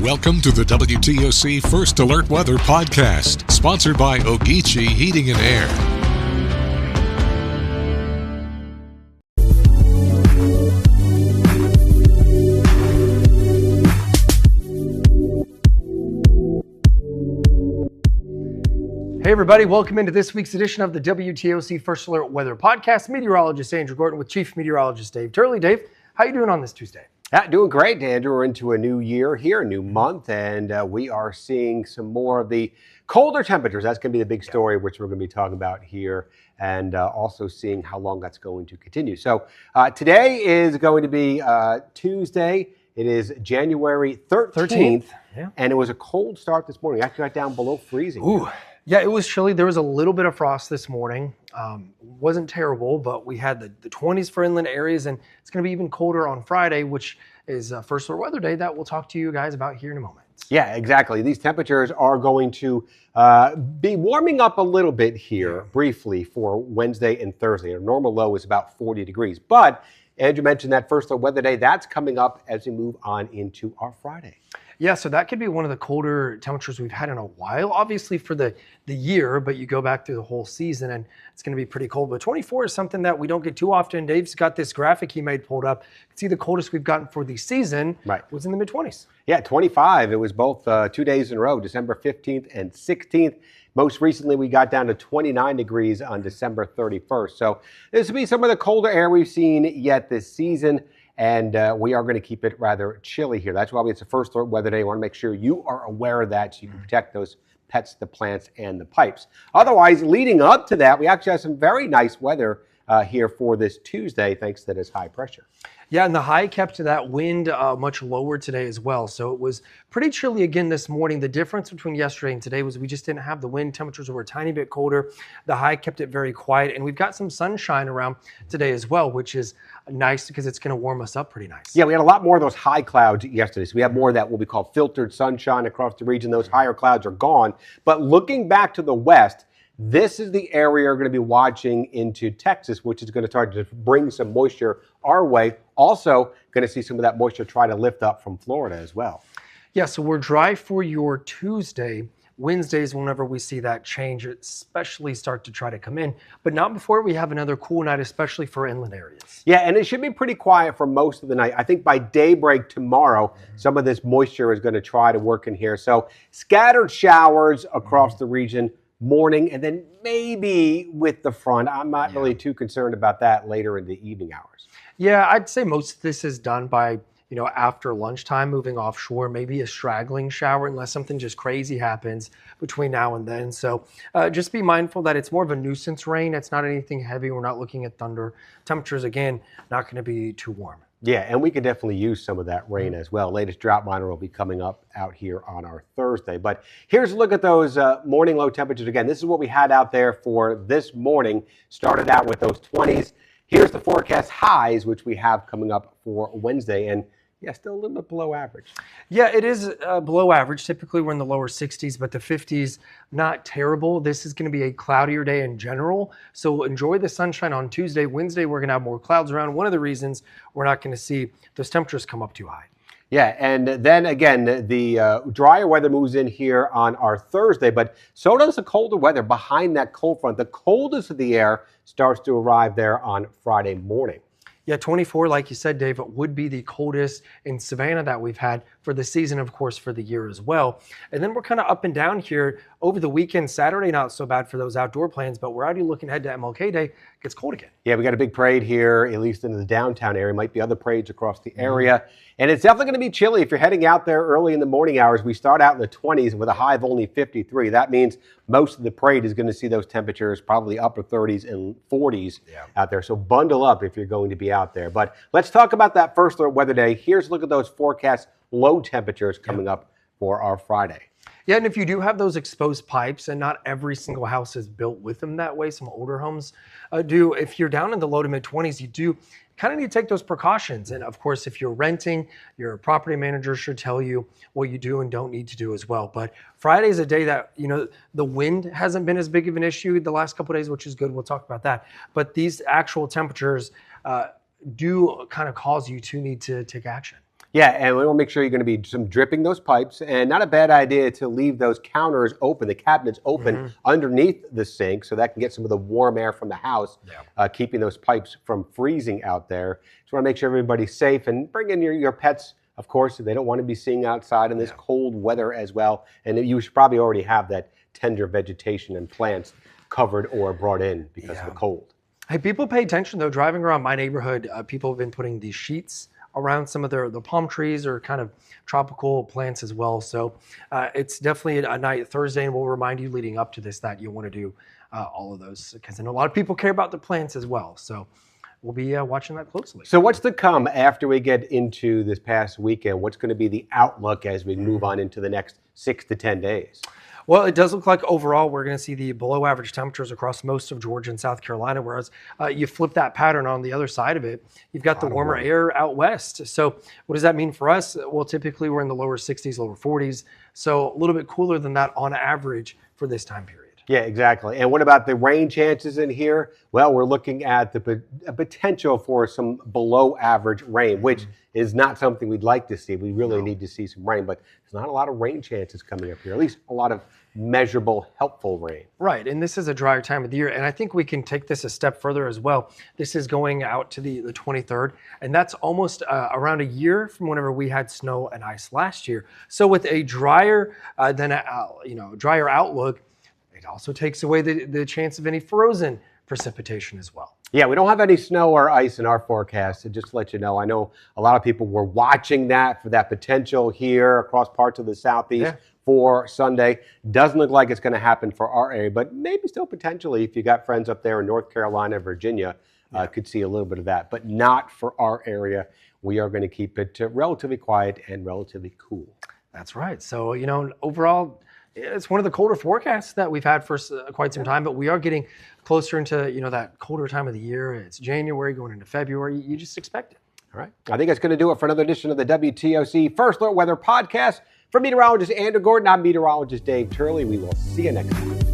Welcome to the WTOC First Alert Weather Podcast, sponsored by Ogeechee Heating and Air. Hey everybody, welcome into this week's edition of the WTOC First Alert Weather Podcast. Meteorologist Andrew Gordon with Chief Meteorologist Dave Turley. Dave, how you doing on this Tuesday? Doing great, Andrew. We're into a new year here, a new month, and we are seeing some more of the colder temperatures. That's going to be the big story, which we're going to be talking about here, and also seeing how long that's going to continue. So today is going to be Tuesday. It is January 13th, and it was a cold start this morning. Actually got down below freezing. Ooh. Yeah, it was chilly. There was a little bit of frost this morning. Wasn't terrible, but we had the 20s for inland areas, and it's going to be even colder on Friday, which is First Alert Weather Day that we'll talk to you guys about here in a moment. Yeah, exactly. These temperatures are going to be warming up a little bit here briefly for Wednesday and Thursday. Our normal low is about 40 degrees, but Andrew mentioned that First Alert Weather Day. That's coming up as we move on into our Friday. Yeah, so that could be one of the colder temperatures we've had in a while, obviously for the year, but you go back through the whole season and it's going to be pretty cold. But 24 is something that we don't get too often. Dave's got this graphic he made pulled up. You can see the coldest we've gotten for the season was in the mid-20s. Yeah, 25. It was both 2 days in a row, December 15th and 16th. Most recently, we got down to 29 degrees on December 31st. So this will be some of the colder air we've seen yet this season. And we are going to keep it rather chilly here. That's why it's the First Alert Weather Day. We want to make sure you are aware of that so you can protect those pets, the plants, and the pipes. Otherwise, leading up to that, we actually have some very nice weather here for this Tuesday, thanks to this high pressure. Yeah, and the high kept that wind much lower today as well. So it was pretty chilly again this morning. The difference between yesterday and today was we just didn't have the wind. Temperatures were a tiny bit colder. The high kept it very quiet. And we've got some sunshine around today as well, which is nice because it's going to warm us up pretty nice. Yeah, we had a lot more of those high clouds yesterday. So we have more of that what we call filtered sunshine across the region. Those higher clouds are gone. But looking back to the west, this is the area we're going to be watching into Texas, which is going to start to bring some moisture our way. Also going to see some of that moisture try to lift up from Florida as well. Yeah, so we're dry for your Tuesday. Wednesdays, whenever we see that change, especially start to try to come in, but not before we have another cool night, especially for inland areas. Yeah, and it should be pretty quiet for most of the night. I think by daybreak tomorrow, some of this moisture is going to try to work in here. So scattered showers across the region, morning, and then maybe with the front. I'm not really too concerned about that later in the evening hours. Yeah, I'd say most of this is done by, after lunchtime, moving offshore, maybe a straggling shower unless something just crazy happens between now and then. So just be mindful that it's more of a nuisance rain. It's not anything heavy. We're not looking at thunder. Temperatures, again, not going to be too warm. Yeah, and we could definitely use some of that rain as well. Latest drought monitor will be coming up out here on our Thursday. But here's a look at those morning low temperatures. Again, this is what we had out there for this morning. Started out with those 20s. Here's the forecast highs, which we have coming up for Wednesday. And yeah, still a little bit below average. Yeah, it is below average. Typically, we're in the lower 60s, but the 50s, not terrible. This is going to be a cloudier day in general, so enjoy the sunshine on Tuesday. Wednesday, we're going to have more clouds around. One of the reasons we're not going to see those temperatures come up too high. Yeah, and then again, the drier weather moves in here on our Thursday, but so does the colder weather behind that cold front. The coldest of the air starts to arrive there on Friday morning. Yeah, 24, like you said, Dave, would be the coldest in Savannah that we've had for the season, of course, for the year as well. And then we're kind of up and down here over the weekend. Saturday, not so bad for those outdoor plans, but we're already looking ahead to MLK Day. It gets cold again. Yeah, we got a big parade here, at least in the downtown area. Might be other parades across the area. And it's definitely going to be chilly if you're heading out there early in the morning hours. We start out in the 20s with a high of only 53. That means most of the parade is going to see those temperatures probably upper 30s and 40s out there. So bundle up if you're going to be out there. But let's talk about that First Alert Weather Day. Here's a look at those forecast low temperatures coming up for our Friday. Yeah, and if you do have those exposed pipes, and not every single house is built with them that way, some older homes do. If you're down in the low to mid 20s, you do kind of need to take those precautions. And of course, if you're renting, your property manager should tell you what you do and don't need to do as well. But Friday is a day that, the wind hasn't been as big of an issue the last couple of days, which is good. We'll talk about that. But these actual temperatures do kind of cause you to need to take action. Yeah, and we want to make sure you're going to be some dripping those pipes, and not a bad idea to leave those counters open, the cabinets open underneath the sink, so that can get some of the warm air from the house, keeping those pipes from freezing out there. Just want to make sure everybody's safe, and bring in your pets, of course. They don't want to be seeing outside in this cold weather as well, and you should probably already have that tender vegetation and plants covered or brought in because of the cold. Hey, people pay attention though. Driving around my neighborhood, people have been putting these sheets around some of the palm trees or kind of tropical plants as well. So it's definitely a night, Thursday, and we'll remind you leading up to this that you'll want to do all of those, because I know a lot of people care about the plants as well. So we'll be watching that closely. So what's to come after we get into this past weekend? What's going to be the outlook as we move on into the next 6 to 10 days? Well, it does look like overall we're going to see the below average temperatures across most of Georgia and South Carolina, whereas you flip that pattern on the other side of it, you've got the warmer air out west. So what does that mean for us? Well, typically we're in the lower 60s, lower 40s, so a little bit cooler than that on average for this time period. Yeah, exactly. And what about the rain chances in here? Well, we're looking at the potential for some below average rain, which is not something we'd like to see. We really need to see some rain, but there's not a lot of rain chances coming up here, at least a lot of measurable, helpful rain. Right, and this is a drier time of the year, and I think we can take this a step further as well. This is going out to the 23rd, and that's almost around a year from whenever we had snow and ice last year. So with a drier drier outlook, it also takes away the chance of any frozen precipitation as well. Yeah, we don't have any snow or ice in our forecast, so just to let you know. I know a lot of people were watching that for that potential here across parts of the Southeast for Sunday. Doesn't look like it's going to happen for our area, but maybe still potentially if you got friends up there in North Carolina, Virginia, could see a little bit of that, but not for our area. We are going to keep it relatively quiet and relatively cool. That's right. So, overall, it's one of the colder forecasts that we've had for quite some time, but we are getting closer into, that colder time of the year. It's January going into February. You just expect it. All right. I think that's going to do it for another edition of the WTOC First Alert Weather Podcast. For meteorologist Andrew Gordon, I'm meteorologist Dave Turley. We will see you next time.